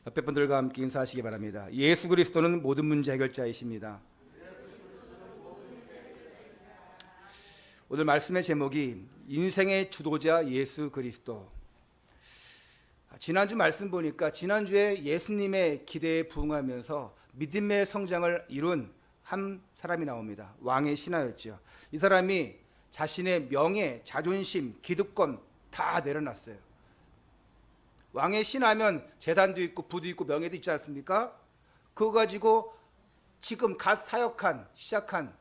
옆에 분들과 함께 인사하시기 바랍니다. 예수 그리스도는 모든 문제 해결자이십니다. 오늘 말씀의 제목이 인생의 주도자 예수 그리스도. 지난주 말씀 보니까 지난주에 예수님의 기대에 부응하면서 믿음의 성장을 이룬 한 사람이 나옵니다. 왕의 신하였죠. 이 사람이 자신의 명예, 자존심, 기득권 다 내려놨어요. 왕의 신하면 재산도 있고 부도 있고 명예도 있지 않습니까? 그거 가지고 지금 갓 시작한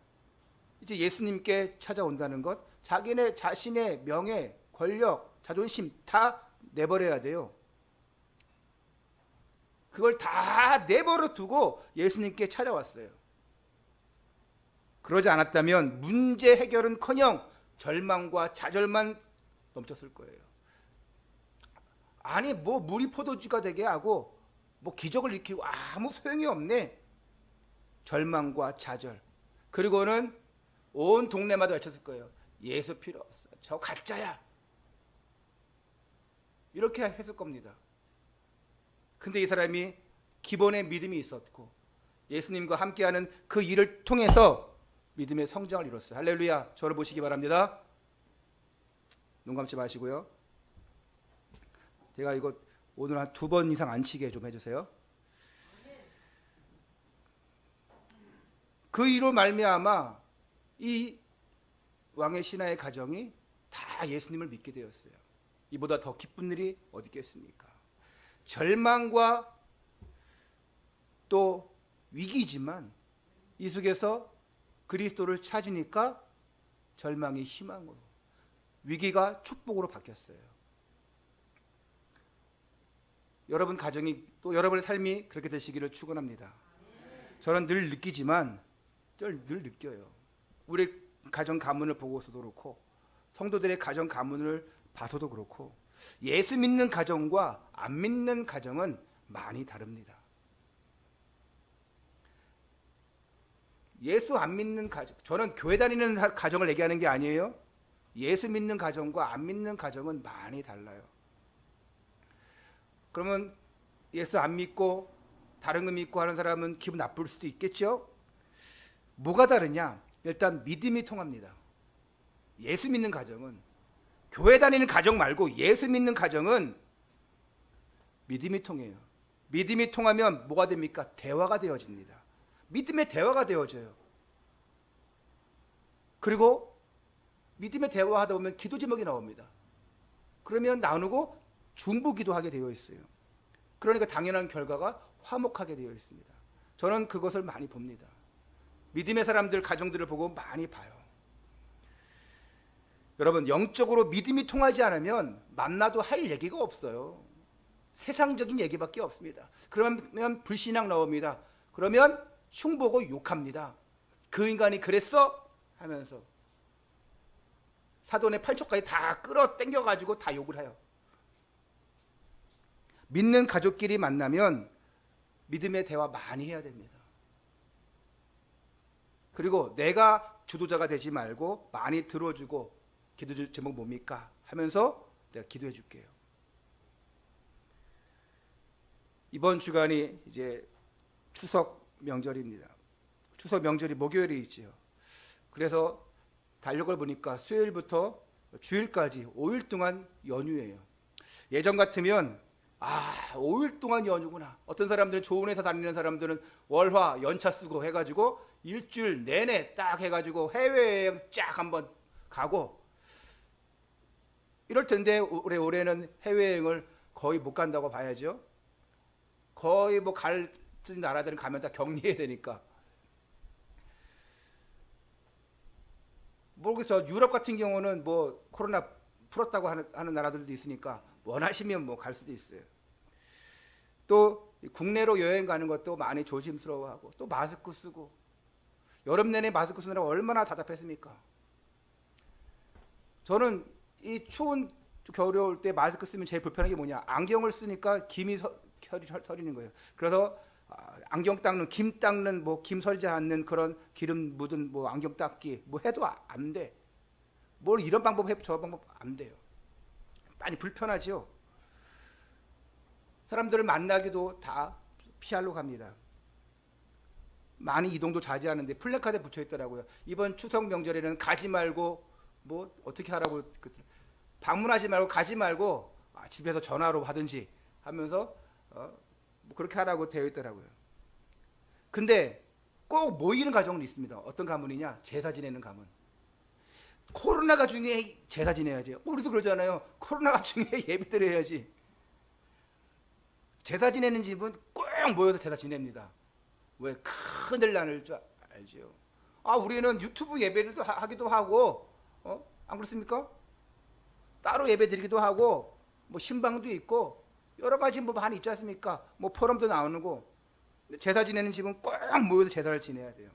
이제 예수님께 찾아온다는 것, 자신의 명예, 권력, 자존심 다 내버려야 돼요. 그걸 다 내버려 두고 예수님께 찾아왔어요. 그러지 않았다면 문제 해결은커녕 절망과 좌절만 넘쳤을 거예요. 아니 뭐 물이 포도주가 되게 하고 뭐 기적을 일으키고 아무 소용이 없네. 절망과 좌절. 그리고는 온 동네마다 외쳤을 거예요. 예수 필요 없어. 저 가짜야. 이렇게 했을 겁니다. 근데 이 사람이 기본의 믿음이 있었고 예수님과 함께하는 그 일을 통해서 믿음의 성장을 이뤘어요. 할렐루야. 저를 보시기 바랍니다. 눈 감지 마시고요. 제가 이거 오늘 한 2번 이상 안 치게 좀 해주세요. 그 일로 말미암아 이 왕의 신하의 가정이 다 예수님을 믿게 되었어요. 이보다 더 기쁜 일이 어디 있겠습니까? 절망과 또 위기지만 이 속에서 그리스도를 찾으니까 절망이 희망으로, 위기가 축복으로 바뀌었어요. 여러분 가정이 또 여러분의 삶이 그렇게 되시기를 축원합니다. 저는 늘 느끼지만 늘 느껴요. 우리 가정 가문을 보고서도 그렇고 성도들의 가정 가문을 봐서도 그렇고 예수 믿는 가정과 안 믿는 가정은 많이 다릅니다. 예수 안 믿는 가정, 저는 교회 다니는 가정을 얘기하는 게 아니에요. 예수 믿는 가정과 안 믿는 가정은 많이 달라요. 그러면 예수 안 믿고 다른 거 믿고 하는 사람은 기분 나쁠 수도 있겠죠. 뭐가 다르냐? 일단 믿음이 통합니다. 예수 믿는 가정은, 교회 다니는 가정 말고 예수 믿는 가정은 믿음이 통해요. 믿음이 통하면 뭐가 됩니까? 대화가 되어집니다. 믿음의 대화가 되어져요. 그리고 믿음의 대화하다 보면 기도 제목이 나옵니다. 그러면 나누고 중보기도하게 되어 있어요. 그러니까 당연한 결과가 화목하게 되어 있습니다. 저는 그것을 많이 봅니다. 믿음의 사람들 가정들을 보고 많이 봐요. 여러분 영적으로 믿음이 통하지 않으면 만나도 할 얘기가 없어요. 세상적인 얘기밖에 없습니다. 그러면 불신앙 나옵니다. 그러면 흉보고 욕합니다. 그 인간이 그랬어? 하면서 사돈의 팔초까지 다 끌어당겨가지고 다 욕을 해요. 믿는 가족끼리 만나면 믿음의 대화 많이 해야 됩니다. 그리고 내가 주도자가 되지 말고 많이 들어주고 기도 제목 뭡니까? 하면서 내가 기도해 줄게요. 이번 주간이 이제 추석 명절입니다. 추석 명절이 목요일에 있지요. 그래서 달력을 보니까 수요일부터 주일까지 5일 동안 연휴예요. 예전 같으면 5일 동안 연휴구나. 어떤 사람들은 좋은 회사 다니는 사람들은 월화 연차 쓰고 해가지고 일주일 내내 딱 해가지고 해외여행 쫙 한번 가고 이럴 텐데 올해는 해외여행을 거의 못 간다고 봐야죠. 거의 뭐 갈 나라들은 가면 다 격리해야 되니까. 모르겠어. 유럽 같은 경우는 뭐 코로나 풀었다고 하는 나라들도 있으니까 원하시면 뭐 갈 수도 있어요. 또 국내로 여행 가는 것도 많이 조심스러워하고 또 마스크 쓰고 여름 내내 마스크 쓰느라고 얼마나 답답했습니까? 저는 이 추운 겨울에 올 때 마스크 쓰면 제일 불편한 게 뭐냐? 안경을 쓰니까 김이 서리는 거예요. 그래서 안경 닦는, 김 닦는, 뭐 김 서리지 않는 그런 기름 묻은 뭐 안경 닦기 뭐 해도 안 돼. 뭘 이런 방법 해, 저 방법 안 돼요. 많이 불편하죠. 사람들을 만나기도 다 피하러 갑니다. 많이 이동도 자제하는데 플래카드에 붙여 있더라고요. 이번 추석 명절에는 가지 말고 뭐 어떻게 하라고, 방문하지 말고 가지 말고 집에서 전화로 하든지 하면서 뭐 그렇게 하라고 되어 있더라고요. 근데 꼭 모이는 가정은 있습니다. 어떤 가문이냐? 제사 지내는 가문. 코로나가 중요해, 제사 지내야지. 우리도 그러잖아요. 코로나가 중요해, 예배 드려야지. 제사 지내는 집은 꼭 모여서 제사 지냅니다. 왜? 큰일 나는 줄 알지요. 우리는 유튜브 예배를 하기도 하고, 안 그렇습니까? 따로 예배 드리기도 하고, 뭐 신방도 있고, 여러 가지 뭐 많이 있지 않습니까? 뭐 포럼도 나오는 거. 제사 지내는 집은 꼭 모여서 제사를 지내야 돼요.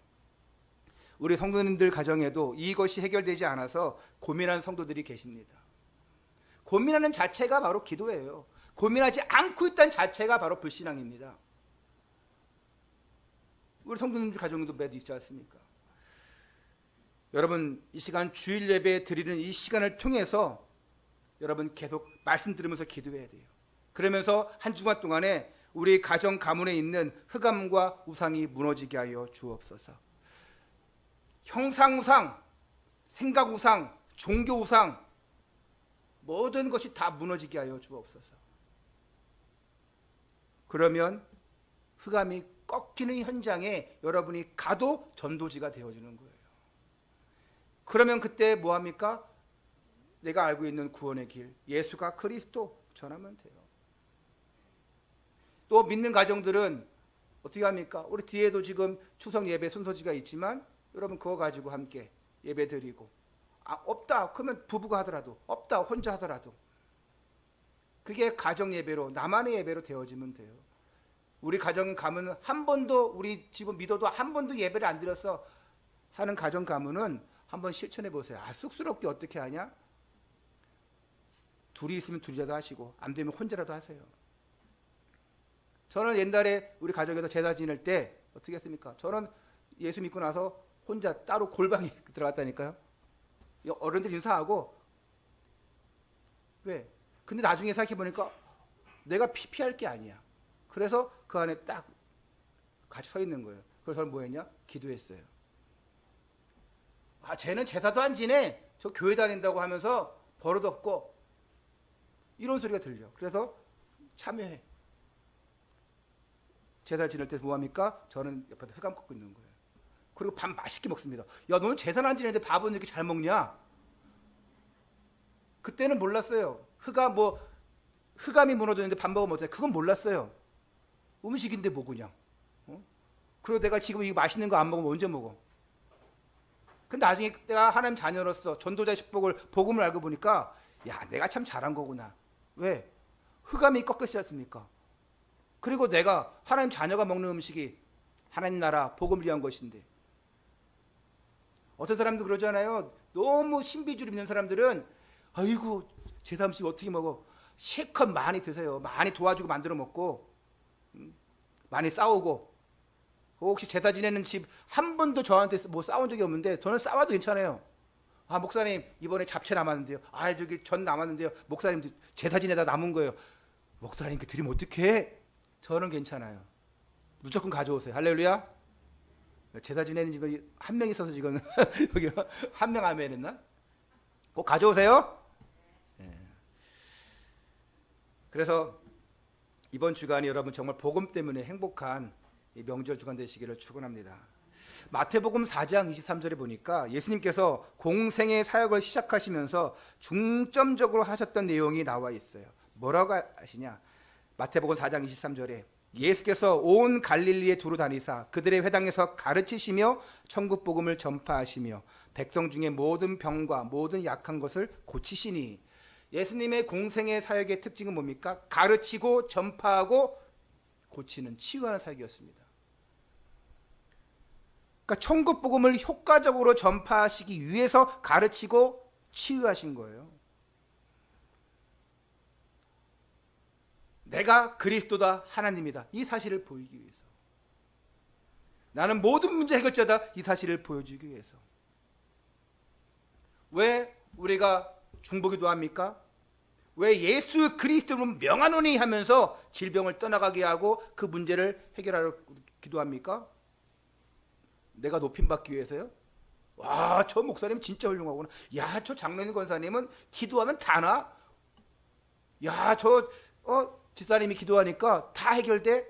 우리 성도님들 가정에도 이것이 해결되지 않아서 고민하는 성도들이 계십니다. 고민하는 자체가 바로 기도예요. 고민하지 않고 있다는 자체가 바로 불신앙입니다. 우리 성도님들 가정에도 매도 있지 않습니까? 여러분, 이 시간 주일 예배 드리는 이 시간을 통해서 여러분 계속 말씀 들으면서 기도해야 돼요. 그러면서 한 주간 동안에 우리 가정 가문에 있는 흑암과 우상이 무너지게 하여 주옵소서. 형상우상, 생각우상, 종교우상, 모든 것이 다 무너지게 하여 주옵소서. 그러면 흑암이 꺾이는 현장에 여러분이 가도 전도지가 되어지는 거예요. 그러면 그때 뭐합니까? 내가 알고 있는 구원의 길, 예수가 그리스도 전하면 돼요. 또 믿는 가정들은 어떻게 합니까? 우리 뒤에도 지금 추석 예배 순서지가 있지만 여러분 그거 가지고 함께 예배 드리고, 없다 그러면 부부가 하더라도, 없다 혼자 하더라도 그게 가정 예배로, 나만의 예배로 되어지면 돼요. 우리 가정 가문은 한 번도, 우리 집은 믿어도 한 번도 예배를 안 드렸어 하는 가정 가문은 한번 실천해 보세요. 쑥스럽게 어떻게 하냐? 둘이 있으면 둘이라도 하시고 안 되면 혼자라도 하세요. 저는 옛날에 우리 가정에서 제사 지낼 때 어떻게 했습니까? 저는 예수 믿고 나서 혼자 따로 골방에 들어갔다니까요. 어른들 인사하고. 왜? 근데 나중에 생각해보니까 내가 피할 게 아니야. 그래서 그 안에 딱 같이 서 있는 거예요. 그래서 저는 뭐 했냐? 기도했어요. 쟤는 제사도 안 지내. 저 교회 다닌다고 하면서 버릇없고. 이런 소리가 들려. 그래서 참여해. 제사 지낼 때 뭐합니까? 저는 옆에서 흑암 꺾고 있는 거예요. 그리고 밥 맛있게 먹습니다. 야, 너는 제사는 안 지내는데 밥은 이렇게 잘 먹냐? 그때는 몰랐어요. 흑암이 무너졌는데 밥 먹으면 어때? 그건 몰랐어요. 음식인데 뭐 그냥. 그리고 내가 지금 이 맛있는 거 안 먹으면 언제 먹어? 근데 나중에 내가 하나님 자녀로서 전도자의 축복을, 복음을 알고 보니까 야, 내가 참 잘한 거구나. 왜? 흑암이 꺾였지 않습니까? 그리고 내가 하나님 자녀가 먹는 음식이 하나님 나라 복음을 위한 것인데, 어떤 사람도 그러잖아요. 너무 신비주의 믿는 사람들은 아이고 제사 음식 어떻게 먹어? 실컷 많이 드세요. 많이 도와주고 만들어 먹고, 많이 싸우고. 혹시 제사 지내는 집 한 번도 저한테 뭐 싸운 적이 없는데 저는 싸워도 괜찮아요. 목사님 이번에 잡채 남았는데요. 저기 전 남았는데요. 목사님 제사 지내다 남은 거예요. 목사님께 드리면 어떡해? 저는 괜찮아요. 무조건 가져오세요. 할렐루야. 제사 지내는 집에 한 명 있어서 지금 여기 한 명 아멘 했나? 꼭 가져오세요. 네. 그래서 이번 주간이 여러분 정말 복음 때문에 행복한 명절 주간 되시기를 축원합니다. 마태복음 4장 23절에 보니까 예수님께서 공생의 사역을 시작하시면서 중점적으로 하셨던 내용이 나와 있어요. 뭐라고 하시냐? 마태복음 4장 23절에 예수께서 온 갈릴리에 두루 다니사 그들의 회당에서 가르치시며 천국 복음을 전파하시며 백성 중에 모든 병과 모든 약한 것을 고치시니. 예수님의 공생의 사역의 특징은 뭡니까? 가르치고 전파하고 고치는, 치유하는 사역이었습니다. 그러니까 천국 복음을 효과적으로 전파하시기 위해서 가르치고 치유하신 거예요. 내가 그리스도다, 하나님이다, 이 사실을 보이기 위해서. 나는 모든 문제 해결자다, 이 사실을 보여주기 위해서. 왜 우리가 중보기도 합니까? 왜 예수 그리스도를 명하노니 하면서 질병을 떠나가게 하고 그 문제를 해결하려 기도합니까? 내가 높임받기 위해서요? 와, 저 목사님 진짜 훌륭하구나. 야, 저 장로님 권사님은 기도하면 다나? 야, 저 집사님이 기도하니까 다 해결돼?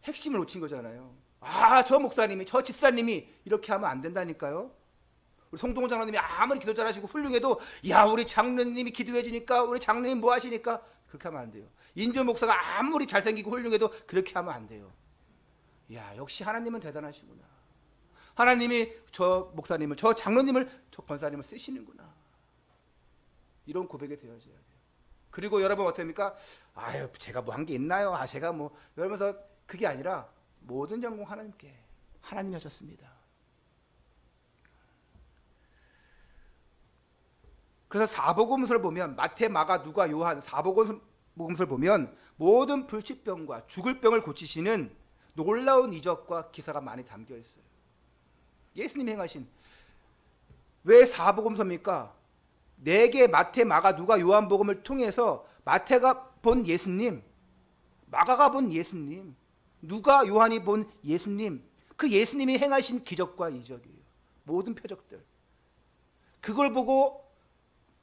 핵심을 놓친 거잖아요. 아, 저 목사님이, 저 집사님이 이렇게 하면 안 된다니까요. 우리 송동훈 장로님이 아무리 기도 잘하시고 훌륭해도 야, 우리 장로님이 기도해 주니까, 우리 장로님 뭐 하시니까, 그렇게 하면 안 돼요. 인조 목사가 아무리 잘생기고 훌륭해도 그렇게 하면 안 돼요. 야, 역시 하나님은 대단하시구나. 하나님이 저 목사님을, 저 장로님을, 저 권사님을 쓰시는구나. 이런 고백이 되어져야 돼요. 그리고 여러분 어떻습니까? 아유, 제가 뭐 한 게 있나요? 아, 제가 뭐 이러면서, 그게 아니라 모든 영광 하나님께, 하나님이 하셨습니다. 그래서 사복음서를 보면 마태, 마가, 누가, 요한 사복음서를 보면 모든 불치병과 죽을 병을 고치시는 놀라운 이적과 기사가 많이 담겨 있어요. 예수님이 행하신. 왜 사복음서입니까? 4개 마태, 마가, 누가, 요한복음을 통해서 마태가 본 예수님, 마가가 본 예수님, 누가, 요한이 본 예수님, 그 예수님이 행하신 기적과 이적이에요. 모든 표적들. 그걸 보고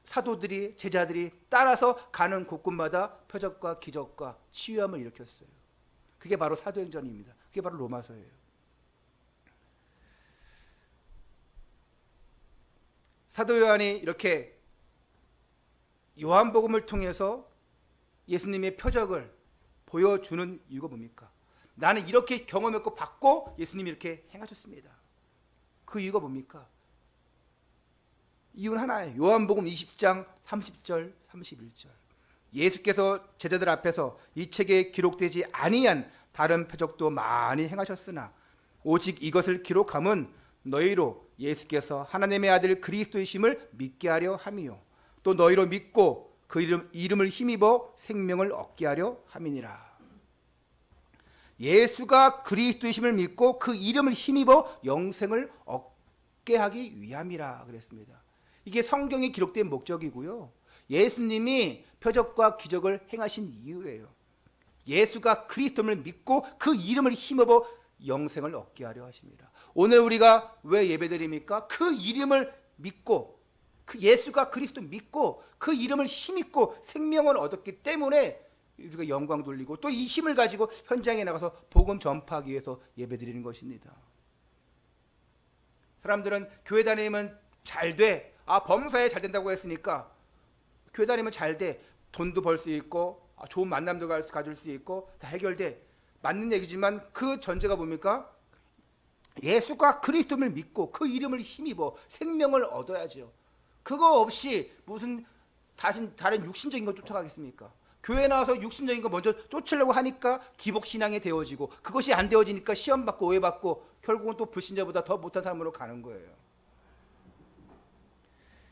사도들이, 제자들이 따라서 가는 곳곳마다 표적과 기적과 치유함을 일으켰어요. 그게 바로 사도행전입니다. 그게 바로 로마서예요. 사도 요한이 이렇게 요한복음을 통해서 예수님의 표적을 보여주는 이유가 뭡니까? 나는 이렇게 경험했고 받고 예수님이 이렇게 행하셨습니다. 그 이유가 뭡니까? 이유는 하나예요. 요한복음 20장 30절 31절. 예수께서 제자들 앞에서 이 책에 기록되지 아니한 다른 표적도 많이 행하셨으나 오직 이것을 기록함은 너희로 예수께서 하나님의 아들 그리스도이심을 믿게 하려 함이요 또 너희로 믿고 그 이름을 힘입어 생명을 얻게 하려 함이니라. 예수가 그리스도이심을 믿고 그 이름을 힘입어 영생을 얻게 하기 위함이라 그랬습니다. 이게 성경에 기록된 목적이고요. 예수님이 표적과 기적을 행하신 이유예요. 예수가 그리스도를 믿고 그 이름을 힘입어 영생을 얻게 하려 하십니다. 오늘 우리가 왜 예배드립니까? 그 이름을 믿고, 그 예수가 그리스도 믿고 그 이름을 힘입고 생명을 얻었기 때문에 우리가 영광 돌리고 또 이 힘을 가지고 현장에 나가서 복음 전파하기 위해서 예배드리는 것입니다. 사람들은 교회 다니면 잘 돼. 아, 범사에 잘 된다고 했으니까 교회 다니면 잘 돼. 돈도 벌 수 있고 좋은 만남도 가질 수 있고 다 해결돼. 맞는 얘기지만 그 전제가 뭡니까? 예수가 그리스도를 믿고 그 이름을 힘입어 생명을 얻어야죠. 그거 없이 무슨 다른 육신적인 걸 쫓아가겠습니까? 교회 나와서 육신적인 거 먼저 쫓으려고 하니까 기복신앙이 되어지고 그것이 안 되어지니까 시험받고 오해받고 결국은 또 불신자보다 더 못한 사람으로 가는 거예요.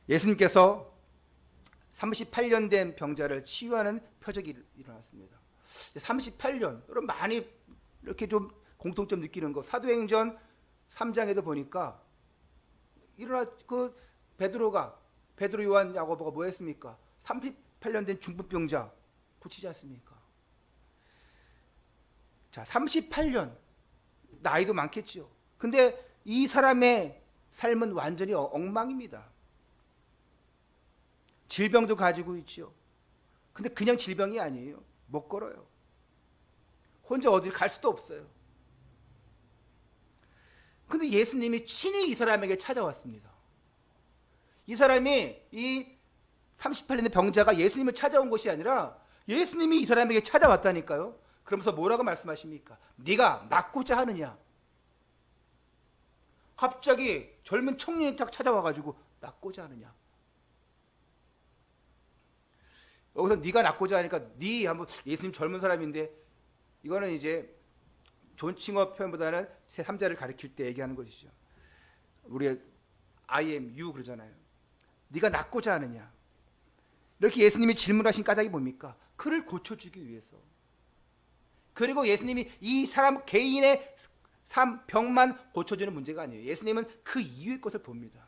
예수님께서 38년 된 병자를 치유하는 표적이 일어났습니다. 38년, 여러분 많이 이렇게 좀 공통점 느끼는 거, 사도행전 3장에도 보니까 베드로, 요한, 야고보가 뭐 했습니까? 38년 된 중풍병자 고치지 않습니까? 자, 38년 나이도 많겠죠. 근데 이 사람의 삶은 완전히 엉망입니다. 질병도 가지고 있죠. 근데 그냥 질병이 아니에요. 못 걸어요. 혼자 어딜 갈 수도 없어요. 근데 예수님이 친히 이 사람에게 찾아왔습니다. 이 사람이 이 38년의 병자가 예수님을 찾아온 것이 아니라 예수님이 이 사람에게 찾아왔다니까요. 그러면서 뭐라고 말씀하십니까? 네가 낫고자 하느냐? 갑자기 젊은 청년이 딱 찾아와가지고 낫고자 하느냐? 여기서 네가 낫고자 하니까 네 한번 예수님 젊은 사람인데 이거는 이제 존칭어 표현보다는 제3자를 가리킬 때 얘기하는 것이죠. 우리 I am you 그러잖아요. 네가 낫고자 하느냐? 이렇게 예수님이 질문하신 까닭이 뭡니까? 그를 고쳐주기 위해서. 그리고 예수님이 이 사람 개인의 병만 고쳐주는 문제가 아니에요. 예수님은 그 이유의 것을 봅니다.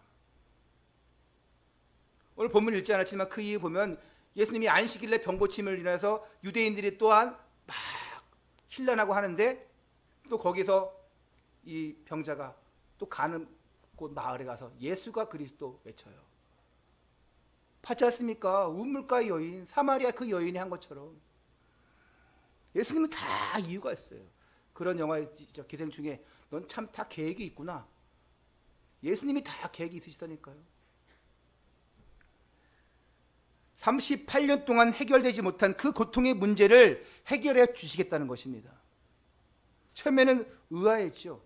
오늘 본문 읽지 않았지만 그 이후 보면 예수님이 안식일에 병 고침을 인해서 유대인들이 또한 막 hil난하고 하는데 또 거기서 이 병자가 또 가는 곳 마을에 가서 예수가 그리스도 외쳐요. 봤지 않습니까? 우물가의 여인, 사마리아 그 여인이 한 것처럼 예수님은 다 이유가 있어요. 그런 영화의 기생 중에 넌 참 다 계획이 있구나. 예수님이 다 계획이 있으시다니까요. 38년 동안 해결되지 못한 그 고통의 문제를 해결해 주시겠다는 것입니다. 처음에는 의아했죠.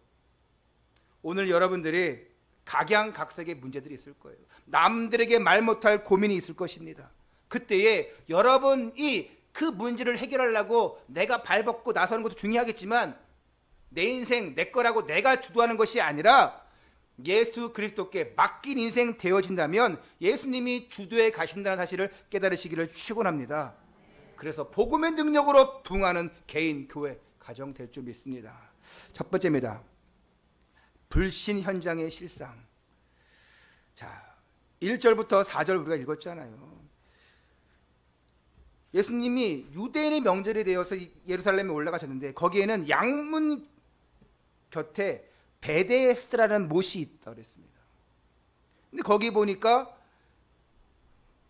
오늘 여러분들이 각양각색의 문제들이 있을 거예요. 남들에게 말 못할 고민이 있을 것입니다. 그때에 여러분이 그 문제를 해결하려고 내가 발벗고 나서는 것도 중요하겠지만 내 인생 내 거라고 내가 주도하는 것이 아니라 예수 그리스도께 맡긴 인생 되어진다면 예수님이 주도해 가신다는 사실을 깨달으시기를 축원합니다. 그래서 복음의 능력으로 부흥하는 개인, 교회, 가정 될 줄 믿습니다. 첫 번째입니다. 불신 현장의 실상. 자, 1절부터 4절 우리가 읽었잖아요. 예수님이 유대인의 명절이 되어서 예루살렘에 올라가셨는데 거기에는 양문 곁에 베데스다라는 못이 있다고 그랬습니다. 근데 거기 보니까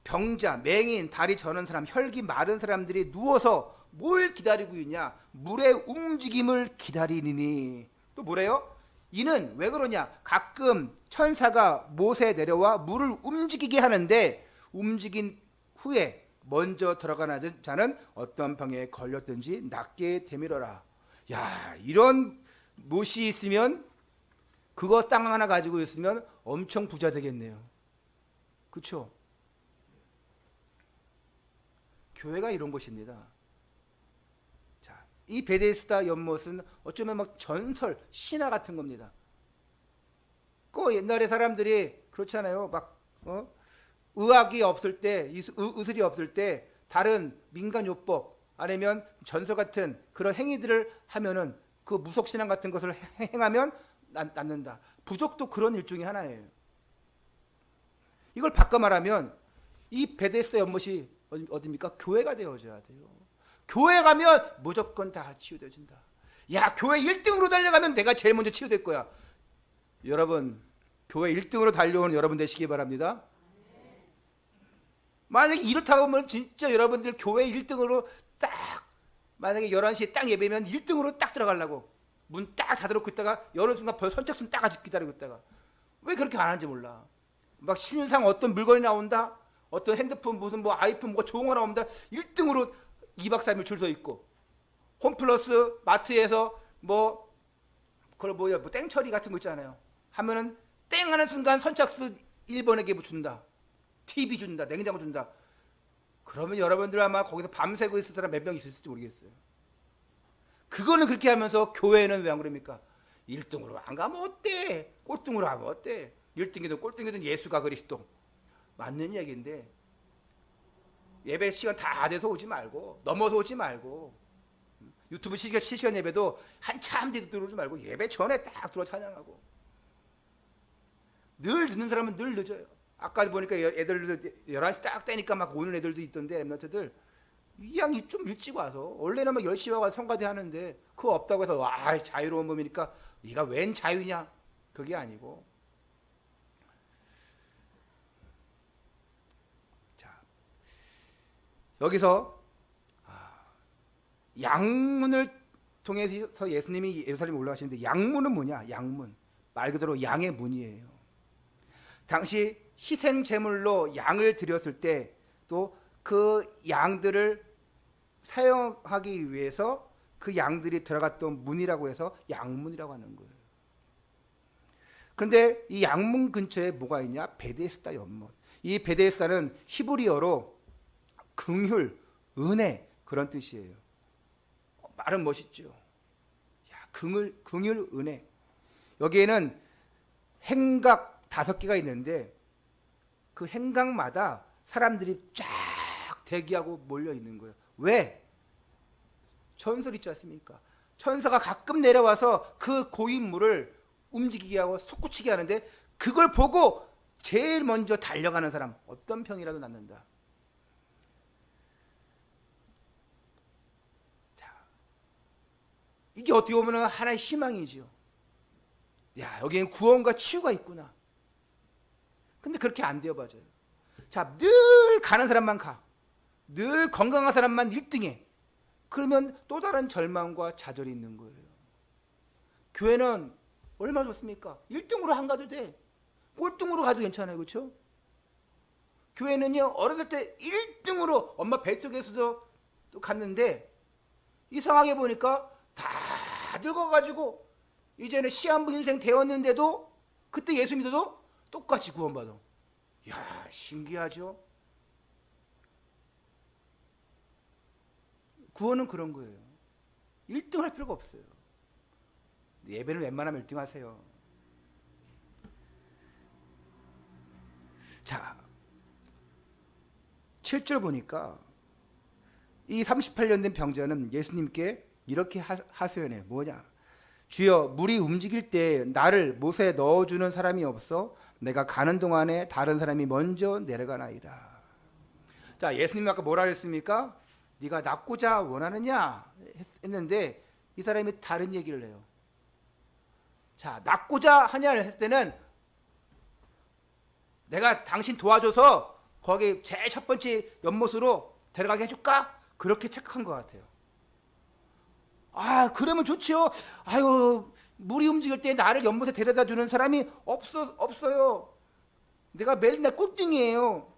병자, 맹인, 다리 저는 사람, 혈기 마른 사람들이 누워서 뭘 기다리고 있냐? 물의 움직임을 기다리니. 또 뭐래요? 이는 왜 그러냐? 가끔 천사가 못에 내려와 물을 움직이게 하는데 움직인 후에 먼저 들어가는 자는 어떤 병에 걸렸든지 낫게 되밀어라. 야, 이런 못이 있으면 그거 땅 하나 가지고 있으면 엄청 부자 되겠네요. 그렇죠? 교회가 이런 곳입니다. 자, 이 베데스다 연못은 어쩌면 막 전설, 신화 같은 겁니다. 그 옛날에 사람들이 그렇잖아요. 막 의학이 없을 때, 의술이 없을 때 다른 민간요법 아니면 전설 같은 그런 행위들을 하면은 그 무속신앙 같은 것을 행하면 낫는다. 부족도 그런 일종의 하나예요. 이걸 바꿔 말하면 이 베데스다 연못이 어디입니까? 교회가 되어져야 돼요. 교회 가면 무조건 다 치유되어진다. 야, 교회 1등으로 달려가면 내가 제일 먼저 치유될 거야. 여러분, 교회 1등으로 달려오는 여러분 되시기 바랍니다. 만약에 이렇다고 하면 진짜 여러분들 교회 1등으로 딱 만약에 11시에 딱 예배면 1등으로 딱 들어가려고 문 딱 닫아놓고 있다가 여는 순간 벌써 선착순 딱 기다리고 있다가 왜 그렇게 안 하는지 몰라. 막 신상 어떤 물건이 나온다, 어떤 핸드폰 무슨 뭐 아이폰 뭐 좋은 거 나온다, 1등으로 2박 3일 줄 서 있고 홈플러스 마트에서 뭐 그걸 뭐야 뭐 땡처리 같은 거 있잖아요. 하면은 땡 하는 순간 선착순 1번에게 뭐 준다, TV 준다, 냉장고 준다. 그러면 여러분들 아마 거기서 밤새고 있을 사람 몇 명 있을지 모르겠어요. 그거는 그렇게 하면서 교회는 왜 안 그럽니까? 1등으로 안 가면 어때? 꼴등으로 하면 어때? 1등이든 꼴등이든 예수가 그리스도. 맞는 얘기인데 예배 시간 다 돼서 오지 말고 넘어서 오지 말고 유튜브 실시간 예배도 한참 뒤에 들어오지 말고 예배 전에 딱 들어 찬양하고. 늘 늦는 사람은 늘 늦어요. 아까 보니까 애들도 11시 딱 되니까 막 오는 애들도 있던데 엠너트들 이 양이 좀 일찍 와서 원래는 막 10시에 와서 성가대 하는데 그거 없다고 해서 와 자유로운 몸이니까 네가 웬 자유냐? 그게 아니고 자 여기서 양문을 통해서 예수님이 예루살렘에 올라가시는데 양문은 뭐냐? 양문 말 그대로 양의 문이에요. 당시 희생 제물로 양을 드렸을 때 또 그 양들을 사용하기 위해서 그 양들이 들어갔던 문이라고 해서 양문이라고 하는 거예요. 그런데 이 양문 근처에 뭐가 있냐? 베데스다 연못. 이 베데스다는 히브리어로 긍휼, 은혜 그런 뜻이에요. 말은 멋있죠. 야, 긍휼, 은혜. 여기에는 행각 5개가 있는데 그 행각마다 사람들이 쫙 대기하고 몰려 있는 거예요. 왜? 전설 있지 않습니까? 천사가 가끔 내려와서 그 고인물을 움직이게 하고 솟구치게 하는데 그걸 보고 제일 먼저 달려가는 사람, 어떤 병이라도 낫는다. 자, 이게 어떻게 보면 하나의 희망이지요. 야, 여기엔 구원과 치유가 있구나. 근데 그렇게 안 되어봐져요. 자, 늘 가는 사람만 가. 늘 건강한 사람만 1등해. 그러면 또 다른 절망과 좌절이 있는 거예요. 교회는 얼마나 좋습니까? 1등으로 안 가도 돼. 꼴등으로 가도 괜찮아요. 그렇죠? 교회는요, 어렸을 때 1등으로 엄마 뱃속에서도 또 갔는데 이상하게 보니까 다 늙어가지고 이제는 시한부 인생 되었는데도 그때 예수 믿어도 똑같이 구원받아. 이야, 신기하죠? 구원은 그런 거예요. 1등 할 필요가 없어요. 예배는 웬만하면 1등 하세요. 자, 7절 보니까 이 38년 된 병자는 예수님께 이렇게 하소연해. 뭐냐? 주여, 물이 움직일 때 나를 못에 넣어주는 사람이 없어 내가 가는 동안에 다른 사람이 먼저 내려가나이다. 자, 예수님이 아까 뭐라 했습니까? 네가 낫고자 원하느냐 했는데 이 사람이 다른 얘기를 해요. 자, 낫고자 하냐를 했을 때는 내가 당신 도와줘서 거기 제일 첫 번째 연못으로 데려가게 해줄까? 그렇게 착각한 것 같아요. 아, 그러면 좋지요. 아유, 물이 움직일 때 나를 연못에 데려다 주는 사람이 없어요. 내가 맨날 꼴등이에요.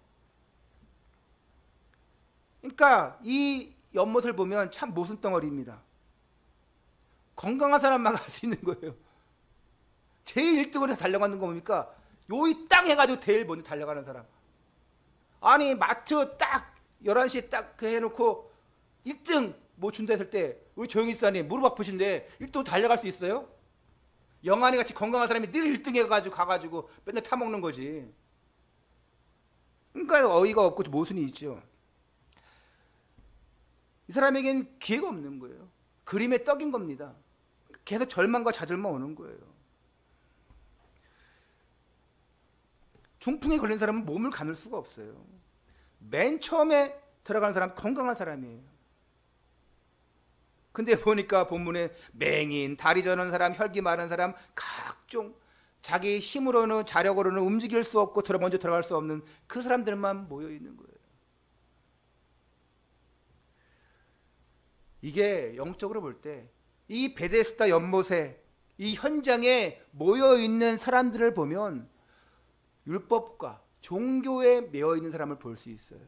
그러니까 이 연못을 보면 참 모순덩어리입니다. 건강한 사람만 갈 수 있는 거예요. 제일 1등으로 달려가는 거 뭡니까? 요이 땅 해가지고 제일 먼저 달려가는 사람. 아니, 마트 딱 11시에 딱 해놓고 1등 뭐 준다 했을 때 우리 조용히 있으니 무릎 아프신데 1등 달려갈 수 있어요? 영환이 같이 건강한 사람이 늘 1등 해가지고 가가지고 맨날 타먹는 거지. 그러니까 어이가 없고 모순이 있죠. 이 사람에겐 기회가 없는 거예요. 그림에 떡인 겁니다. 계속 절망과 좌절만 오는 거예요. 중풍에 걸린 사람은 몸을 가눌 수가 없어요. 맨 처음에 들어가는 사람 건강한 사람이에요. 근데 보니까 본문에 맹인, 다리 저는 사람, 혈기 마른 사람, 각종 자기 힘으로는 자력으로는 움직일 수 없고 먼저 들어갈 수 없는 그 사람들만 모여 있는 거예요. 이게 영적으로 볼 때 이 베데스다 연못에 이 현장에 모여 있는 사람들을 보면 율법과 종교에 매여 있는 사람을 볼 수 있어요.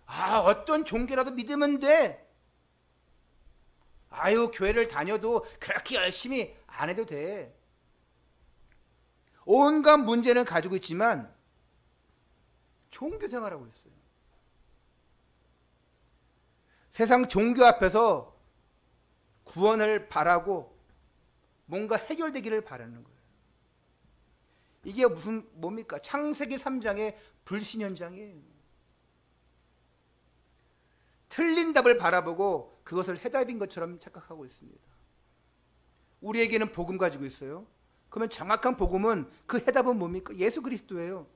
아, 어떤 종교라도 믿으면 돼. 아유, 교회를 다녀도 그렇게 열심히 안 해도 돼. 온갖 문제는 가지고 있지만 종교 생활하고 있어요. 세상 종교 앞에서 구원을 바라고 뭔가 해결되기를 바라는 거예요. 이게 뭡니까? 창세기 3장의 불신 현장이에요. 틀린 답을 바라보고 그것을 해답인 것처럼 착각하고 있습니다. 우리에게는 복음 가지고 있어요. 그러면 정확한 복음은 그 해답은 뭡니까? 예수 그리스도예요.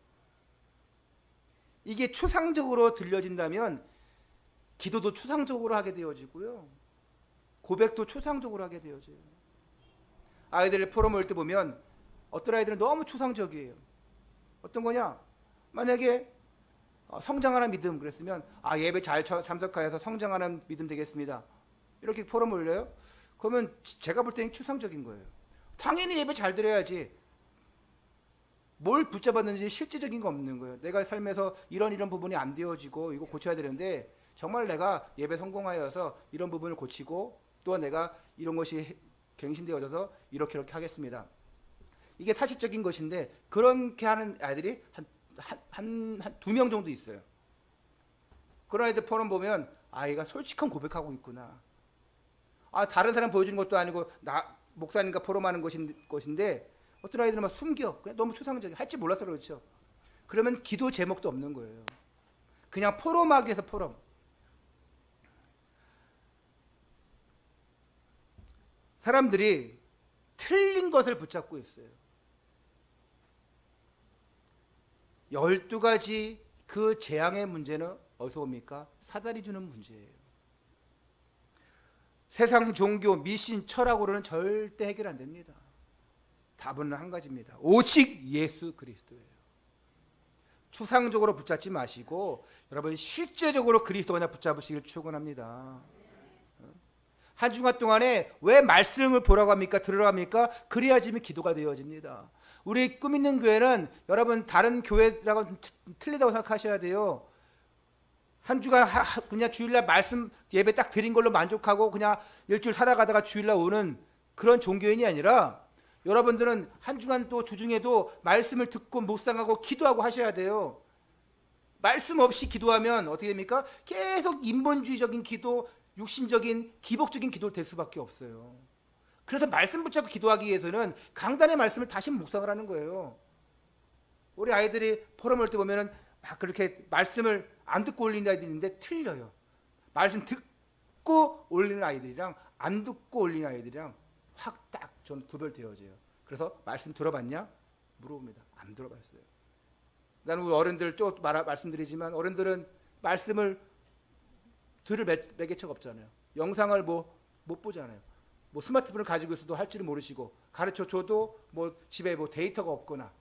이게 추상적으로 들려진다면 기도도 추상적으로 하게 되어지고요. 고백도 추상적으로 하게 되어져요. 아이들 포럼 올 때 보면 어떤 아이들은 너무 추상적이에요. 어떤 거냐? 만약에 성장하는 믿음 그랬으면 예배 잘 참석하여서 성장하는 믿음 되겠습니다. 이렇게 포럼 올려요. 그러면 제가 볼 때는 추상적인 거예요. 당연히 예배 잘 드려야지. 뭘 붙잡았는지 실제적인 거 없는 거예요. 내가 삶에서 이런 부분이 안 되어지고 이거 고쳐야 되는데 정말 내가 예배 성공하여서 이런 부분을 고치고 또 내가 이런 것이 갱신되어져서 이렇게 하겠습니다. 이게 사실적인 것인데 그렇게 하는 아이들이 한 2명 정도 있어요. 그런 아이들 포럼 보면 아이가 솔직한 고백하고 있구나. 다른 사람 보여주는 것도 아니고 나 목사님과 포럼하는 것인데 어떤 아이들은 막 숨겨. 그냥 너무 추상적이야. 할지 몰라서 그렇죠. 그러면 기도 제목도 없는 거예요. 그냥 포럼하기 위해서 포럼. 사람들이 틀린 것을 붙잡고 있어요. 12가지 그 재앙의 문제는 어디서 옵니까? 사단이 주는 문제예요. 세상 종교, 미신, 철학으로는 절대 해결 안 됩니다. 답은 한 가지입니다. 오직 예수 그리스도예요. 추상적으로 붙잡지 마시고 여러분 실제적으로 그리스도 그냥 붙잡으시길 축원합니다. 한 주간 동안에 왜 말씀을 보라고 합니까? 들으라고 합니까? 그래야지만 기도가 되어집니다. 우리 꿈 있는 교회는 여러분 다른 교회라고 틀리다고 생각하셔야 돼요. 한 주간 그냥 주일날 말씀 예배 딱 드린 걸로 만족하고 그냥 일주일 살아가다가 주일날 오는 그런 종교인이 아니라 여러분들은 한 주간 또 주중에도 말씀을 듣고 묵상하고 기도하고 하셔야 돼요. 말씀 없이 기도하면 어떻게 됩니까? 계속 인본주의적인 기도, 육신적인 기복적인 기도를 될 수밖에 없어요. 그래서 말씀 붙잡고 기도하기 위해서는 강단의 말씀을 다시 묵상을 하는 거예요. 우리 아이들이 포럼 올 때 보면은 막 그렇게 말씀을 안 듣고 올리는 아이들이 있는데 틀려요. 말씀 듣고 올리는 아이들이랑 안 듣고 올리는 아이들이랑 확 딱 좀 구별되어져요. 그래서 말씀 들어봤냐? 물어봅니다. 안 들어봤어요. 나는 우리 어른들 또 말씀드리지만 어른들은 말씀을 들을 매개체가 없잖아요. 영상을 못 보잖아요. 뭐 스마트폰을 가지고 있어도 할 줄을 모르시고 가르쳐 줘도 뭐 집에 뭐 데이터가 없거나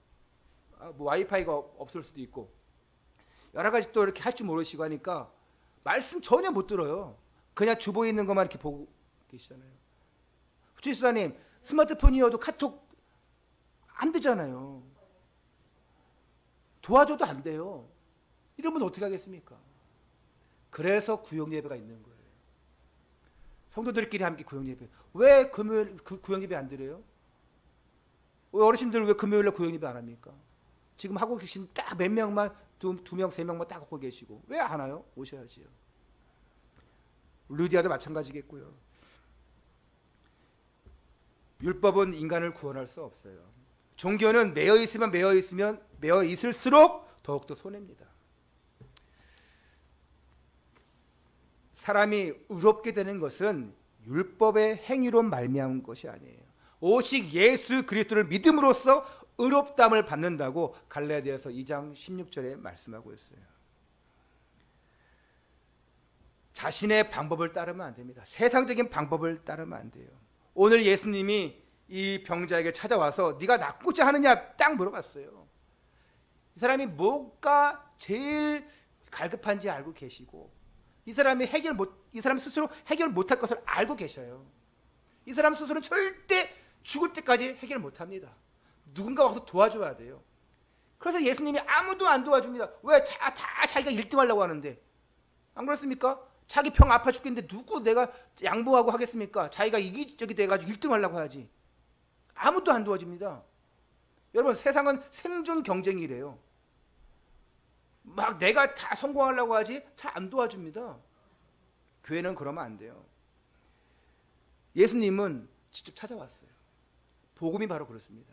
뭐 와이파이가 없을 수도 있고 여러 가지 또 이렇게 할 줄 모르시고 하니까 말씀 전혀 못 들어요. 그냥 주보에 있는 것만 이렇게 보고 계시잖아요. 주지사님 스마트폰이어도 카톡 안 되잖아요. 도와줘도 안 돼요. 이러면 어떻게 하겠습니까? 그래서 구역 예배가 있는 거예요. 성도들끼리 함께 구역 예배. 왜 금요일 구역 예배 안 드려요? 왜 어르신들 왜 금요일날 구역 예배 안 합니까? 지금 하고 계신 딱 몇 명만 두 명, 세 명만 딱 하고 계시고 왜 안 와요? 오셔야지요. 루디아도 마찬가지겠고요. 율법은 인간을 구원할 수 없어요. 종교는 매여 있을수록 더욱더 손해입니다. 사람이 의롭게 되는 것은 율법의 행위로 말미암은 것이 아니에요. 오직 예수 그리스도를 믿음으로써 의롭다함을 받는다고 갈라디아서 2장 16절에 말씀하고 있어요. 자신의 방법을 따르면 안 됩니다. 세상적인 방법을 따르면 안 돼요. 오늘 예수님이 이 병자에게 찾아와서 네가 낫고자 하느냐 딱 물어봤어요. 이 사람이 뭐가 제일 갈급한지 알고 계시고 이 사람 스스로 해결 못할 것을 알고 계셔요. 이 사람 스스로는 절대 죽을 때까지 해결 못합니다. 누군가 와서 도와줘야 돼요. 그래서 예수님이 아무도 안 도와줍니다. 왜? 다 자기가 1등 하려고 하는데 안 그렇습니까? 자기 병 아파 죽겠는데 누구 내가 양보하고 하겠습니까? 자기가 이기적이 돼가지고 1등 하려고 하지. 아무도 안 도와줍니다. 여러분 세상은 생존 경쟁이래요. 막 내가 다 성공하려고 하지 잘 안 도와줍니다. 교회는 그러면 안 돼요. 예수님은 직접 찾아왔어요. 복음이 바로 그렇습니다.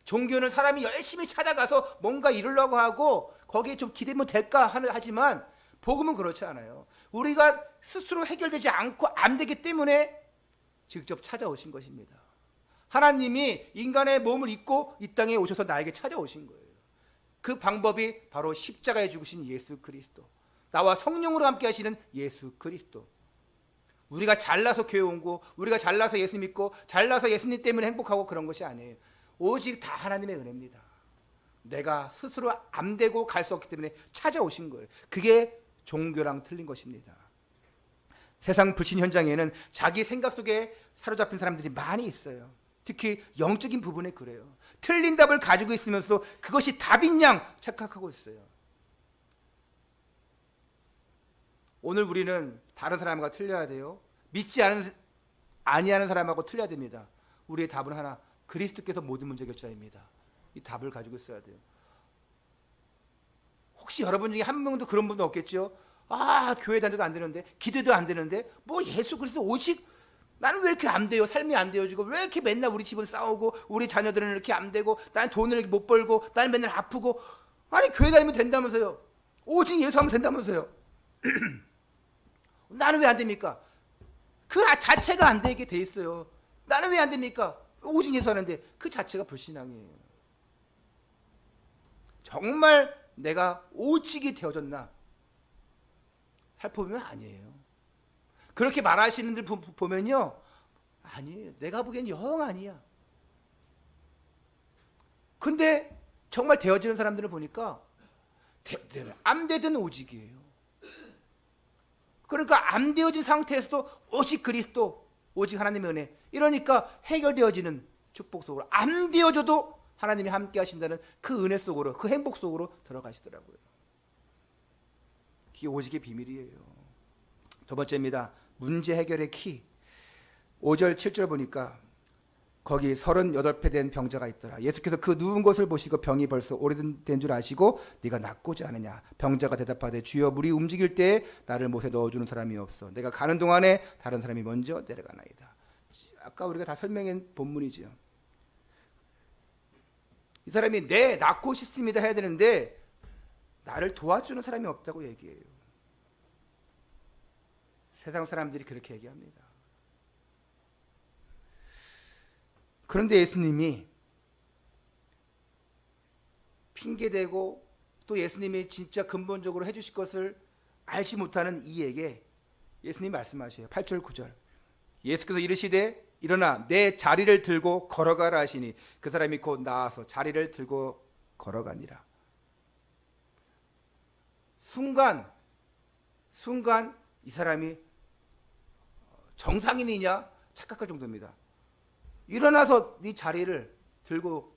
종교는 사람이 열심히 찾아가서 뭔가 이루려고 하고 거기에 좀 기대면 될까 하지만 복음은 그렇지 않아요. 우리가 스스로 해결되지 않고 안 되기 때문에 직접 찾아오신 것입니다. 하나님이 인간의 몸을 입고 이 땅에 오셔서 나에게 찾아오신 거예요. 그 방법이 바로 십자가에 죽으신 예수 그리스도, 나와 성령으로 함께 하시는 예수 그리스도. 우리가 잘나서 교회 온 거, 우리가 잘나서 예수 믿고 잘나서 예수님 때문에 행복하고 그런 것이 아니에요. 오직 다 하나님의 은혜입니다. 내가 스스로 안 되고 갈 수 없기 때문에 찾아오신 거예요. 그게 종교랑 틀린 것입니다. 세상 불신 현장에는 자기 생각 속에 사로잡힌 사람들이 많이 있어요. 특히 영적인 부분에 그래요. 틀린 답을 가지고 있으면서도 그것이 답인 양 착각하고 있어요. 오늘 우리는 다른 사람과 틀려야 돼요. 믿지 아니하는 사람하고 틀려야 됩니다. 우리의 답은 하나, 그리스도께서 모든 문제 결자입니다. 이 답을 가지고 있어야 돼요. 혹시 여러분 중에 한 명도 그런 분도 없겠죠? 교회 다녀도 안 되는데, 기도도 안 되는데, 뭐 예수 그리스도 오직 나는 왜 이렇게 안 돼요? 삶이 안 돼요. 지금 왜 이렇게 맨날 우리 집은 싸우고 우리 자녀들은 이렇게 안 되고 나는 돈을 이렇게 못 벌고 나는 맨날 아프고. 아니 교회 다니면 된다면서요. 오직 예수하면 된다면서요. 나는 왜 안 됩니까? 그 자체가 안 되게 돼 있어요. 나는 왜 안 됩니까? 오직 예수 하는데 그 자체가 불신앙이에요. 정말 내가 오직이 되어졌나 살펴보면 아니에요. 그렇게 말하시는 분들 보면요, 아니에요. 내가 보기엔 영 아니야. 근데 정말 되어지는 사람들을 보니까 안 되든 오직이에요. 그러니까 안 되어진 상태에서도 오직 그리스도, 오직 하나님의 은혜, 이러니까 해결되어지는 축복 속으로, 안 되어져도 하나님이 함께 하신다는 그 은혜 속으로, 그 행복 속으로 들어가시더라고요. 그게 오직의 비밀이에요. 두 번째입니다. 문제 해결의 키. 5절 7절 보니까 거기 38배 된 병자가 있더라. 예수께서 그 누운 것을 보시고 병이 벌써 오래된 줄 아시고 네가 낫고자 하느냐. 병자가 대답하되 주여 물이 움직일 때에 나를 못에 넣어주는 사람이 없어. 내가 가는 동안에 다른 사람이 먼저 내려가나이다. 아까 우리가 다 설명한 본문이지요. 이 사람이 네 낫고 싶습니다 해야 되는데 나를 도와주는 사람이 없다고 얘기해요. 세상 사람들이 그렇게 얘기합니다. 그런데 예수님이 핑계대고 또 예수님이 진짜 근본적으로 해주실 것을 알지 못하는 이에게 예수님이 말씀하셔요. 8절 9절. 예수께서 이르시되 일어나 내 자리를 들고 걸어가라 하시니 그 사람이 곧 나와서 자리를 들고 걸어가니라. 순간 이 사람이 정상인이냐 착각할 정도입니다. 일어나서 네 자리를 들고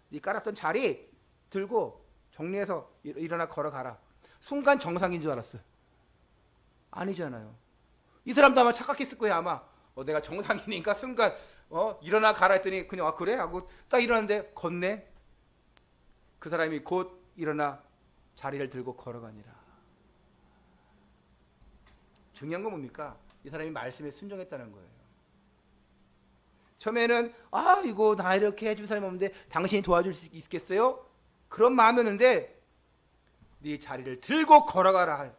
네 깔았던 자리 들고 정리해서 일어나 걸어가라. 순간 정상인 줄 알았어요. 아니잖아요. 이 사람도 아마 착각했을 거예요. 아마 내가 정상이니까 순간 일어나 가라 했더니 그냥 그래 하고 딱 일어났는데 걷네. 그 사람이 곧 일어나 자리를 들고 걸어가니라. 중요한 건 뭡니까? 이 사람이 말씀에 순종했다는 거예요. 처음에는 이거 나 이렇게 해줄 사람이 없는데 당신이 도와줄 수 있겠어요? 그런 마음이었는데 네 자리를 들고 걸어가라.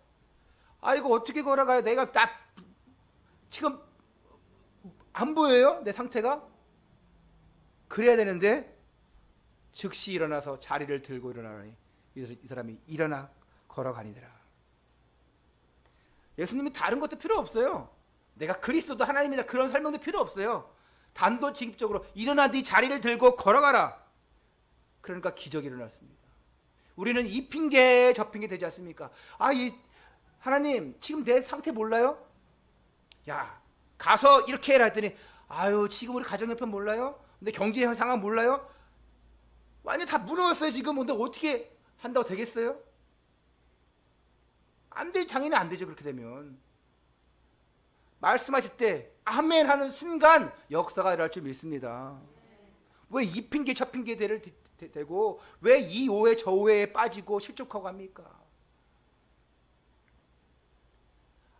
이거 어떻게 걸어가요? 내가 딱 지금 안 보여요? 내 상태가? 그래야 되는데 즉시 일어나서 자리를 들고 일어나니 이 사람이 일어나 걸어가니더라. 예수님이 다른 것도 필요 없어요. 내가 그리스도도 하나님이다 그런 설명도 필요 없어요. 단도직입적으로 일어나 네 자리를 들고 걸어가라. 그러니까 기적이 일어났습니다. 우리는 이 핑계 저 핑계 되지 않습니까? 하나님 지금 내 상태 몰라요? 야 가서 이렇게 해라 했더니 지금 우리 가정 형편 몰라요? 근데 경제 상황 몰라요? 완전 다 무너졌어요 지금. 근데 어떻게 한다고 되겠어요? 안 돼, 당연히 안 되죠. 그렇게 되면 말씀하실 때 아멘 하는 순간 역사가 일어날 줄 믿습니다. 왜 이 핑계 저 핑계 대고 왜 이 오해 저 오해에 빠지고 실족하고 합니까?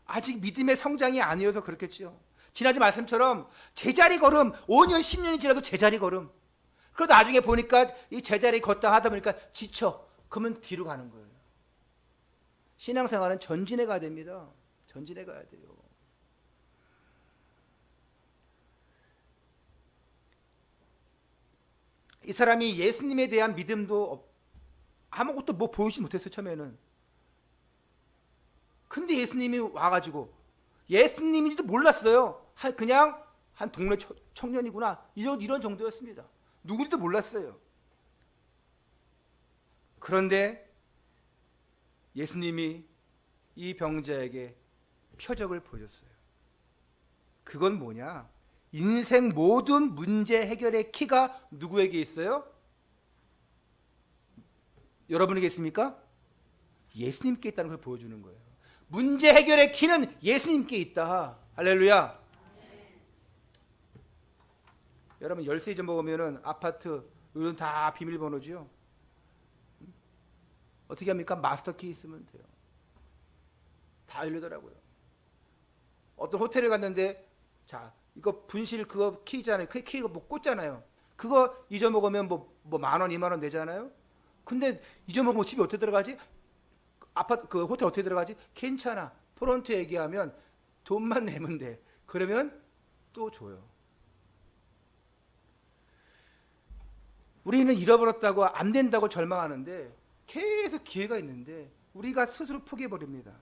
아직 믿음의 성장이 아니어서 그렇겠죠. 지난주 말씀처럼 제자리 걸음 5년 10년이 지나도 제자리 걸음. 그러다 나중에 보니까 이 제자리 걷다 하다 보니까 지쳐. 그러면 뒤로 가는 거예요. 신앙생활은 전진해 가야 됩니다. 전진해 가야 돼요. 이 사람이 예수님에 대한 믿음도 아무것도 보이지 못했어요. 처음에는. 근데 예수님이 와가지고 예수님인지도 몰랐어요. 그냥 한 동네 청년이구나 이런 정도였습니다. 누군지도 몰랐어요. 그런데 예수님이 이 병자에게 표적을 보여줬어요. 그건 뭐냐? 인생 모든 문제 해결의 키가 누구에게 있어요? 여러분에게 있습니까? 예수님께 있다는 걸 보여주는 거예요. 문제 해결의 키는 예수님께 있다. 할렐루야. 여러분 열쇠 잊어먹으면 아파트 이런 다 비밀번호죠. 어떻게 합니까? 마스터키 있으면 돼요. 다 열리더라고요. 어떤 호텔에 갔는데 이거 분실 그거 키잖아요. 그 키 뭐 꽂잖아요. 그거 잊어먹으면 뭐 10,000원 20,000원 내잖아요. 근데 잊어먹으면 집에 어떻게 들어가지? 아파트 그 호텔 어떻게 들어가지? 괜찮아. 프론트 얘기하면 돈만 내면 돼. 그러면 또 줘요. 우리는 잃어버렸다고 안 된다고 절망하는데 계속 기회가 있는데 우리가 스스로 포기해버립니다.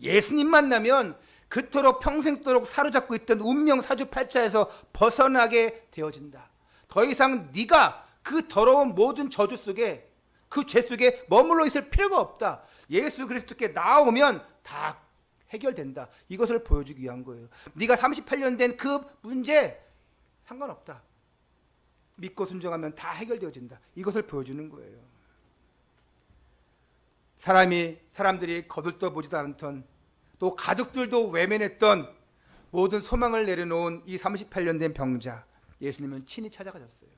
예수님 만나면 그토록 평생도록 사로잡고 있던 운명 사주팔자에서 벗어나게 되어진다. 더 이상 네가 그 더러운 모든 저주 속에, 그 죄 속에 머물러 있을 필요가 없다. 예수 그리스도께 나오면 다 해결된다. 이것을 보여주기 위한 거예요. 네가 38년 된 그 문제 상관없다. 믿고 순종하면 다 해결되어진다. 이것을 보여주는 거예요. 사람들이 거들떠보지도 않던, 또 가족들도 외면했던 모든 소망을 내려놓은 이 38년 된 병자, 예수님은 친히 찾아가셨어요.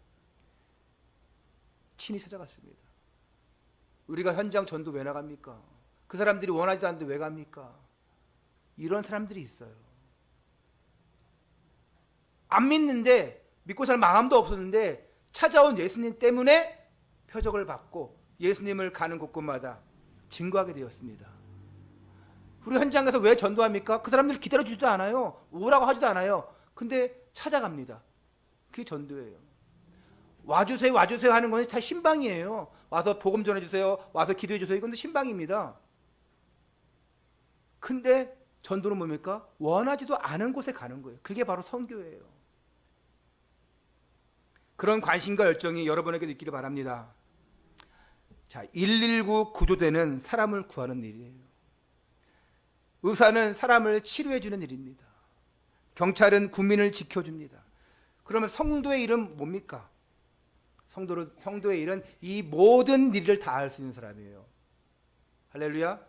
친히 찾아갔습니다. 우리가 현장 전도 왜 나갑니까? 그 사람들이 원하지도 않는데 왜 갑니까? 이런 사람들이 있어요. 안 믿는데, 믿고 살 마음도 없었는데 찾아온 예수님 때문에 표적을 받고 예수님을 가는 곳곳마다 증거하게 되었습니다. 우리 현장에서 왜 전도합니까? 그 사람들 기다려주지도 않아요. 오라고 하지도 않아요. 근데 찾아갑니다. 그게 전도예요. 와주세요 와주세요 하는 건 다 신방이에요. 와서 복음 전해주세요, 와서 기도해주세요, 이건 신방입니다. 근데 전도는 뭡니까? 원하지도 않은 곳에 가는 거예요. 그게 바로 선교예요. 그런 관심과 열정이 여러분에게 있기를 바랍니다. 자, 119 구조대는 사람을 구하는 일이에요. 의사는 사람을 치료해주는 일입니다. 경찰은 국민을 지켜줍니다. 그러면 성도의 일은 뭡니까? 성도의 일은 이 모든 일을 다 할 수 있는 사람이에요. 할렐루야.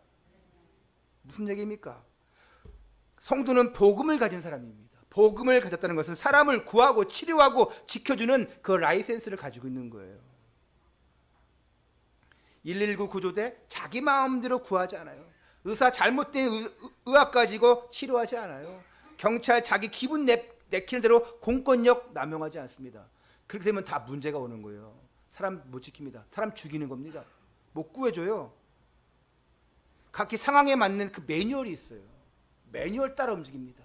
무슨 얘기입니까? 성도는 복음을 가진 사람입니다. 복음을 가졌다는 것은 사람을 구하고 치료하고 지켜주는 그 라이센스를 가지고 있는 거예요. 119 구조대 자기 마음대로 구하지 않아요. 의사 잘못된 의학 가지고 치료하지 않아요. 경찰 자기 기분 내키는 대로 공권력 남용하지 않습니다. 그렇게 되면 다 문제가 오는 거예요. 사람 못 지킵니다. 사람 죽이는 겁니다. 못 구해줘요. 각기 상황에 맞는 그 매뉴얼이 있어요. 매뉴얼 따라 움직입니다.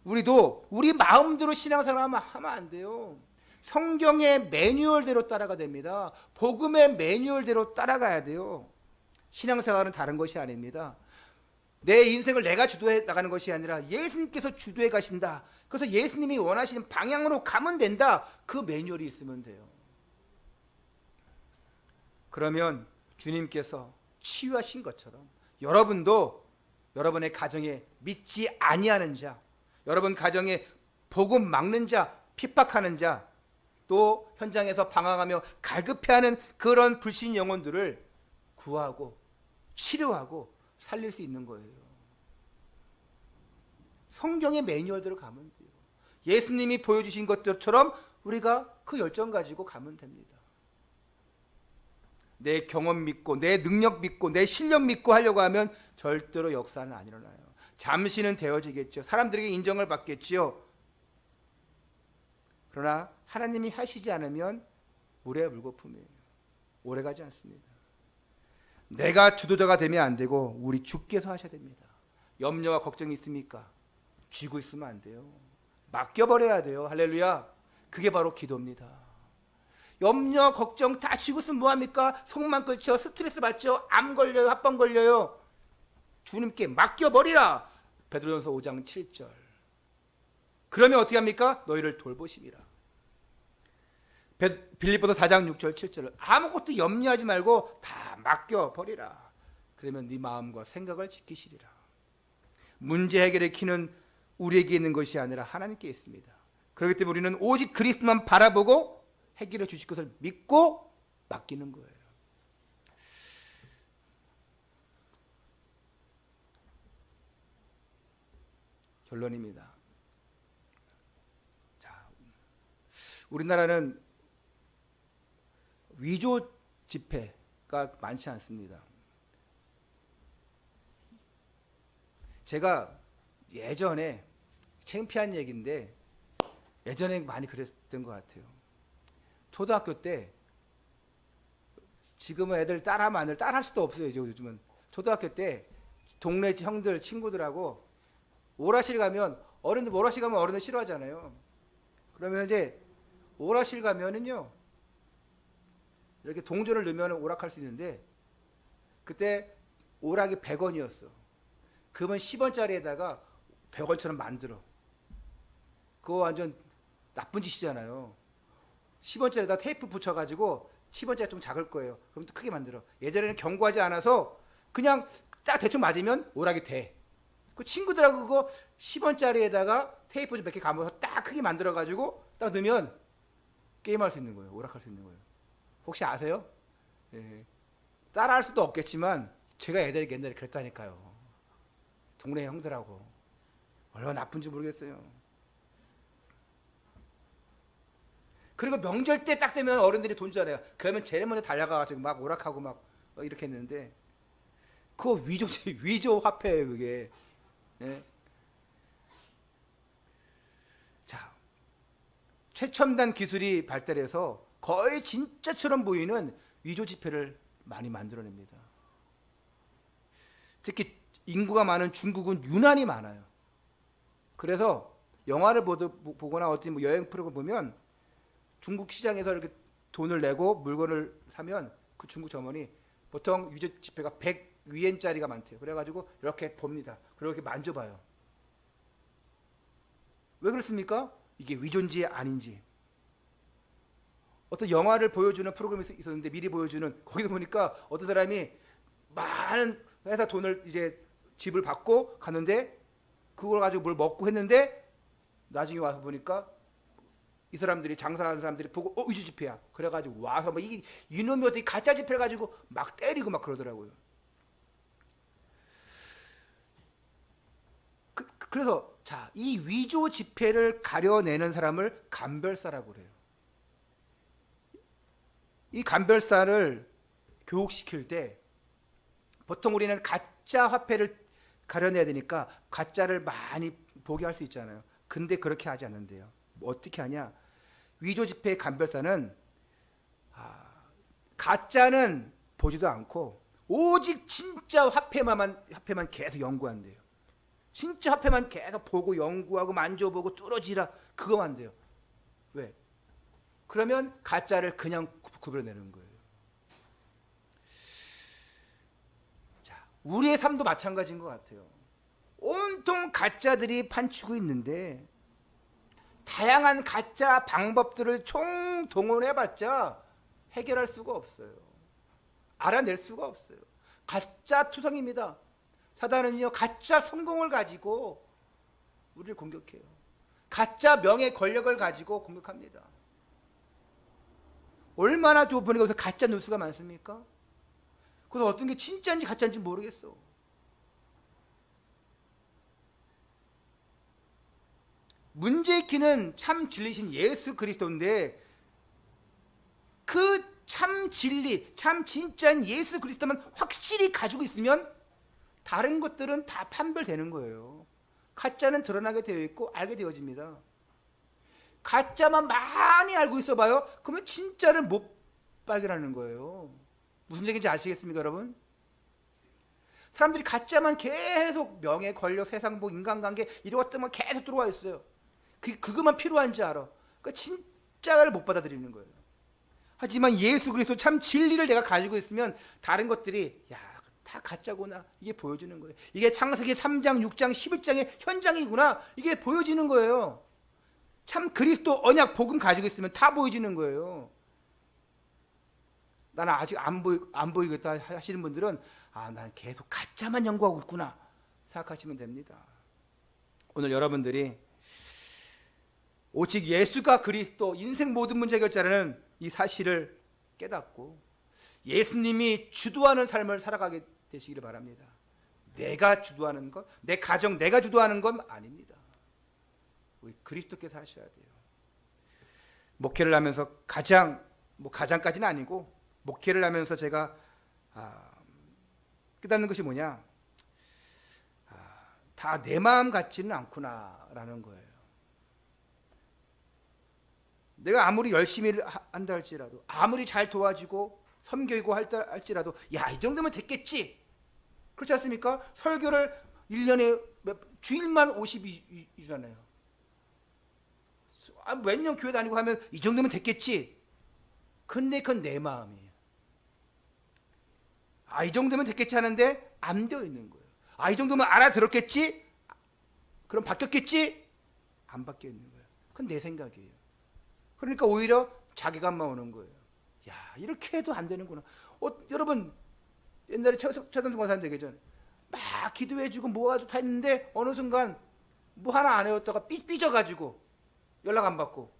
우리도 우리 마음대로 신앙생활 하면 안 돼요. 성경의 매뉴얼대로 따라가 됩니다. 복음의 매뉴얼대로 따라가야 돼요. 신앙생활은 다른 것이 아닙니다. 내 인생을 내가 주도해 나가는 것이 아니라 예수님께서 주도해 가신다. 그래서 예수님이 원하시는 방향으로 가면 된다. 그 매뉴얼이 있으면 돼요. 그러면 주님께서 치유하신 것처럼 여러분도 여러분의 가정에 믿지 아니하는 자, 여러분 가정에 복음 막는 자, 핍박하는 자, 또 현장에서 방황하며 갈급해하는 그런 불신 영혼들을 구하고 치료하고 살릴 수 있는 거예요. 성경의 매뉴얼대로 가면 돼요. 예수님이 보여주신 것들처럼 우리가 그 열정 가지고 가면 됩니다. 내 경험 믿고 내 능력 믿고 내 실력 믿고 하려고 하면 절대로 역사는 안 일어나요. 잠시는 되어지겠죠. 사람들에게 인정을 받겠죠. 그러나 하나님이 하시지 않으면 물에 물거품이에요. 오래가지 않습니다. 내가 주도자가 되면 안 되고 우리 주께서 하셔야 됩니다. 염려와 걱정이 있습니까? 쥐고 있으면 안 돼요. 맡겨버려야 돼요. 할렐루야. 그게 바로 기도입니다. 염려, 걱정 다 쥐고 있으면 뭐합니까? 속만 끓죠. 스트레스 받죠. 암 걸려요. 합병 걸려요. 주님께 맡겨버리라. 베드로전서 5장 7절. 그러면 어떻게 합니까? 너희를 돌보시리라. 빌립보서 4장 6절 7절을 아무것도 염려하지 말고 다 맡겨버리라. 그러면 네 마음과 생각을 지키시리라. 문제 해결의 키는 우리에게 있는 것이 아니라 하나님께 있습니다. 그렇기 때문에 우리는 오직 그리스도만 바라보고 해결해 주실 것을 믿고 맡기는 거예요. 결론입니다. 자, 우리나라는 위조 집회가 많지 않습니다. 제가 예전에 창피한 얘기인데 예전에 많이 그랬던 것 같아요. 초등학교 때, 지금은 애들 따라하면 안 돼. 따라할 수도 없어요. 요즘은. 초등학교 때 동네 형들 친구들하고 오락실 가면 어른들 오락실 가면 어른들 싫어하잖아요. 그러면 이제 오락실 가면은요 이렇게 동전을 넣으면 오락할 수 있는데 그때 오락이 100원이었어. 그러면 10원짜리에다가 100원처럼 만들어. 그거 완전 나쁜 짓이잖아요. 10원짜리에다 테이프 붙여가지고 10원짜리 좀 작을 거예요. 그럼 또 크게 만들어. 예전에는 경고하지 않아서 그냥 딱 대충 맞으면 오락이 돼. 그 친구들하고 그거 10원짜리에다가 테이프 좀 몇 개 감아서 딱 크게 만들어가지고 딱 넣으면 게임할 수 있는 거예요. 오락할 수 있는 거예요. 혹시 아세요? 예. 따라할 수도 없겠지만 제가 애들에게 옛날에 그랬다니까요. 동네 형들하고. 얼마나 나쁜지 모르겠어요. 그리고 명절 때 딱 되면 어른들이 돈 주잖아요. 그러면 제일 먼저 달려가가지고 막 오락하고 막 이렇게 했는데 그거 위조 화폐예요, 그게. 예. 자, 최첨단 기술이 발달해서 거의 진짜처럼 보이는 위조 지폐를 많이 만들어냅니다. 특히 인구가 많은 중국은 유난히 많아요. 그래서 영화를 보거나 어떤 뭐 여행 프로그램 보면 중국 시장에서 이렇게 돈을 내고 물건을 사면 그 중국 점원이 보통 위조 지폐가 100위엔짜리가 많대요. 그래가지고 이렇게 봅니다. 그리고 이렇게 만져봐요. 왜 그렇습니까? 이게 위조인지 아닌지. 어떤 영화를 보여주는 프로그램이 있었는데 미리 보여주는 거기서 보니까 어떤 사람이 많은 회사 돈을 이제 집을 받고 갔는데 그걸 가지고 뭘 먹고 했는데 나중에 와서 보니까 이 사람들이 장사하는 사람들이 보고 위조 지폐야. 그래가지고 와서 막 이놈이 어떻게 가짜 지폐를 가지고 막 때리고 막 그러더라고요. 그래서 자, 이 위조 지폐를 가려내는 사람을 감별사라고 그래요. 이 감별사를 교육시킬 때 보통 우리는 가짜 화폐를 가려내야 되니까 가짜를 많이 보게 할 수 있잖아요. 근데 그렇게 하지 않는데요. 뭐 어떻게 하냐? 위조 지폐 감별사는 가짜는 보지도 않고 오직 진짜 화폐만 계속 연구한대요. 진짜 화폐만 계속 보고 연구하고 만져보고 뚫어지라 그거만 돼요. 왜? 그러면 가짜를 그냥 구별내는 거예요. 자, 우리의 삶도 마찬가지인 것 같아요. 온통 가짜들이 판치고 있는데 다양한 가짜 방법들을 총동원해봤자 해결할 수가 없어요. 알아낼 수가 없어요. 가짜 투성입니다. 사단은요 가짜 성공을 가지고 우리를 공격해요. 가짜 명예 권력을 가지고 공격합니다. 얼마나 좁은 곳에 가짜 뉴스가 많습니까? 그래서 어떤 게 진짜인지 가짜인지 모르겠어. 문제키는 참 진리신 예수 그리스도인데 그 참 진리, 참 진짜인 예수 그리스도만 확실히 가지고 있으면 다른 것들은 다 판별되는 거예요. 가짜는 드러나게 되어 있고 알게 되어집니다. 가짜만 많이 알고 있어봐요. 그러면 진짜를 못 발견하는 거예요. 무슨 얘기인지 아시겠습니까, 여러분? 사람들이 가짜만 계속 명예, 권력, 세상복, 인간관계 이런 것들만 계속 들어와 있어요. 그것만 필요한지 알아. 그러니까 진짜를 못 받아들이는 거예요. 하지만 예수 그리스도 참 진리를 내가 가지고 있으면 다른 것들이 다 가짜구나 이게 보여지는 거예요. 이게 창세기 3장, 6장, 11장의 현장이구나 이게 보여지는 거예요. 참 그리스도 언약 복음 가지고 있으면 다 보여지는 거예요. 나는 아직 안 보이겠다 하시는 분들은 난 계속 가짜만 연구하고 있구나 생각하시면 됩니다. 오늘 여러분들이 오직 예수가 그리스도 인생 모든 문제 해결자라는 이 사실을 깨닫고 예수님이 주도하는 삶을 살아가게 되시기를 바랍니다. 내가 주도하는 것, 내 가정 내가 주도하는 건 아닙니다. 우리 그리스도께서 하셔야 돼요. 목회를 하면서 가장까지는 아니고 목회를 하면서 제가 깨닫는 것이 뭐냐? 다 내 마음 같지는 않구나라는 거예요. 내가 아무리 열심히 한다 할지라도 아무리 잘 도와주고 섬기고 할지라도 이 정도면 됐겠지. 그렇지 않습니까? 설교를 1년에 주일만 52주잖아요. 몇 년 교회 다니고 하면 이 정도면 됐겠지. 근데 그건 내 마음이에요. 이 정도면 됐겠지 하는데 안 되어 있는 거예요. 이 정도면 알아들었겠지? 그럼 바뀌었겠지? 안 바뀌어 있는 거예요. 그건 내 생각이에요. 그러니까 오히려 자괴감만 오는 거예요. 야, 이렇게 해도 안 되는구나. 여러분 옛날에 최선수 권사님 되기 전에 막 기도해주고 뭐가지고 다 했는데 어느 순간 뭐 하나 안 해왔다가 삐져가지고 연락 안 받고,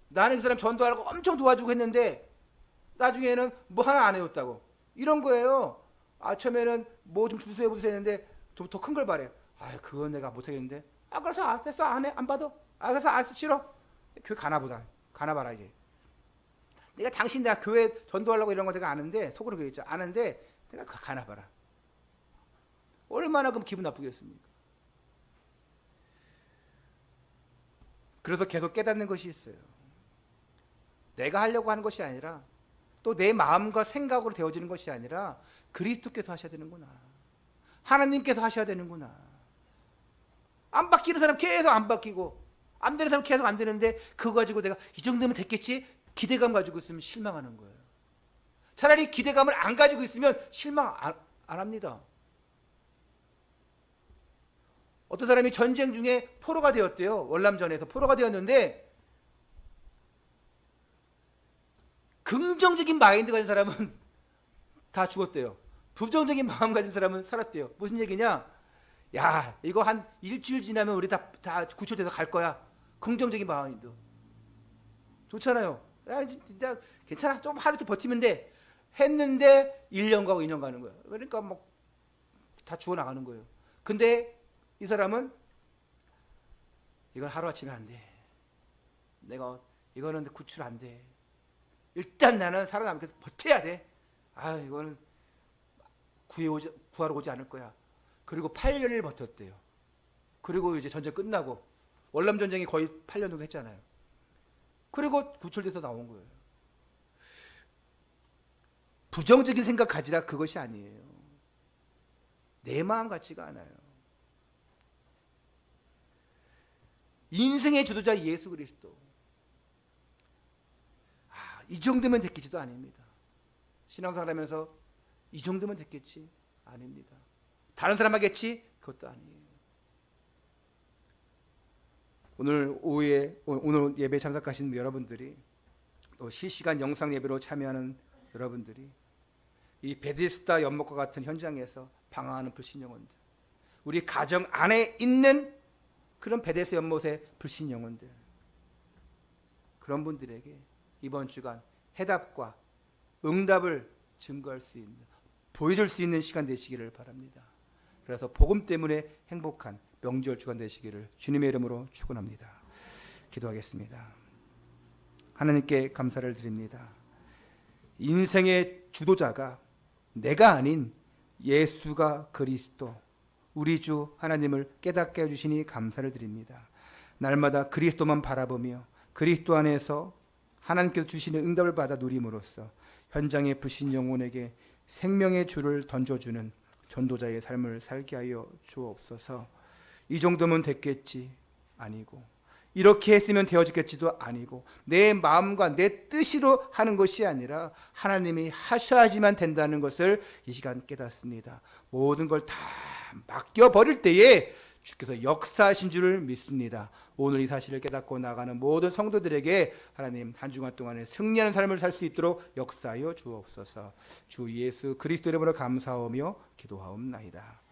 나는 그 사람 전도하라고 엄청 도와주고 했는데 나중에는 뭐 하나 안 해줬다고 이런 거예요. 처음에는 뭐 좀 주소해보세요 했는데 좀 더 큰 걸 바래. 그건 내가 못하겠는데. 그래서 알았어, 안 해, 안 받아. 그래서 알았어, 싫어. 교회 가나보다. 가나봐라 이제. 내가 교회 전도하려고 이런 거 내가 아는데, 속으로 그랬죠. 아는데 내가 가나봐라. 얼마나 그럼 기분 나쁘겠습니까? 그래서 계속 깨닫는 것이 있어요. 내가 하려고 하는 것이 아니라, 또 내 마음과 생각으로 되어지는 것이 아니라 그리스도께서 하셔야 되는구나. 하나님께서 하셔야 되는구나. 안 바뀌는 사람 계속 안 바뀌고, 안 되는 사람 계속 안 되는데 그거 가지고 내가 이 정도면 됐겠지? 기대감 가지고 있으면 실망하는 거예요. 차라리 기대감을 안 가지고 있으면 실망 안 합니다. 어떤 사람이 전쟁 중에 포로가 되었대요. 월남전에서 포로가 되었는데 긍정적인 마인드 가진 사람은 다 죽었대요. 부정적인 마음 가진 사람은 살았대요. 무슨 얘기냐? 야, 이거 한 일주일 지나면 우리 다 구출돼서 갈 거야. 긍정적인 마인드. 좋잖아요. 야, 진짜 괜찮아. 좀 하루 좀 버티면 돼. 했는데 1년 가고 2년 가는 거야. 그러니까 뭐 다 죽어나가는 거예요. 근데 이 사람은 이건 하루아침에 안 돼. 이거는 구출 안 돼. 일단 나는 살아남기 위해서 버텨야 돼. 이거는 구하러 오지 않을 거야. 그리고 8년을 버텼대요. 그리고 이제 전쟁 끝나고, 월남 전쟁이 거의 8년 정도 했잖아요. 그리고 구출돼서 나온 거예요. 부정적인 생각 가지라 그것이 아니에요. 내 마음 같지가 않아요. 인생의 주도자 예수 그리스도. 이 정도면 됐겠지도 아닙니다. 신앙생활하면서 이 정도면 됐겠지? 아닙니다. 다른 사람 하겠지? 그것도 아니에요. 오늘 오후에 오늘 예배 참석하신 여러분들이, 또 실시간 영상 예배로 참여하는 여러분들이 이 베데스다 연못과 같은 현장에서 방황하는 불신 영혼들, 우리 가정 안에 있는 그런 베데스다 연못의 불신 영혼들, 그런 분들에게 이번 주간 해답과 응답을 증거할 수 있는, 보여줄 수 있는 시간 되시기를 바랍니다. 그래서 복음 때문에 행복한 명절 주간 되시기를 주님의 이름으로 축원합니다. 기도하겠습니다. 하나님께 감사를 드립니다. 인생의 주도자가 내가 아닌 예수가 그리스도, 우리 주 하나님을 깨닫게 해주시니 감사를 드립니다. 날마다 그리스도만 바라보며 그리스도 안에서 하나님께서 주시는 응답을 받아 누림으로써 현장의 불신 영혼에게 생명의 줄을 던져주는 전도자의 삶을 살게 하여 주옵소서. 이 정도면 됐겠지 아니고, 이렇게 했으면 되어지겠지도 아니고, 내 마음과 내 뜻으로 하는 것이 아니라 하나님이 하셔야지만 된다는 것을 이 시간 깨닫습니다. 모든 걸 다 맡겨버릴 때에 주께서 역사하신 줄을 믿습니다. 오늘 이 사실을 깨닫고 나가는 모든 성도들에게 하나님 한 주간 동안에 승리하는 삶을 살 수 있도록 역사하여 주옵소서. 주 예수 그리스도 이름으로 감사하며 기도하옵나이다.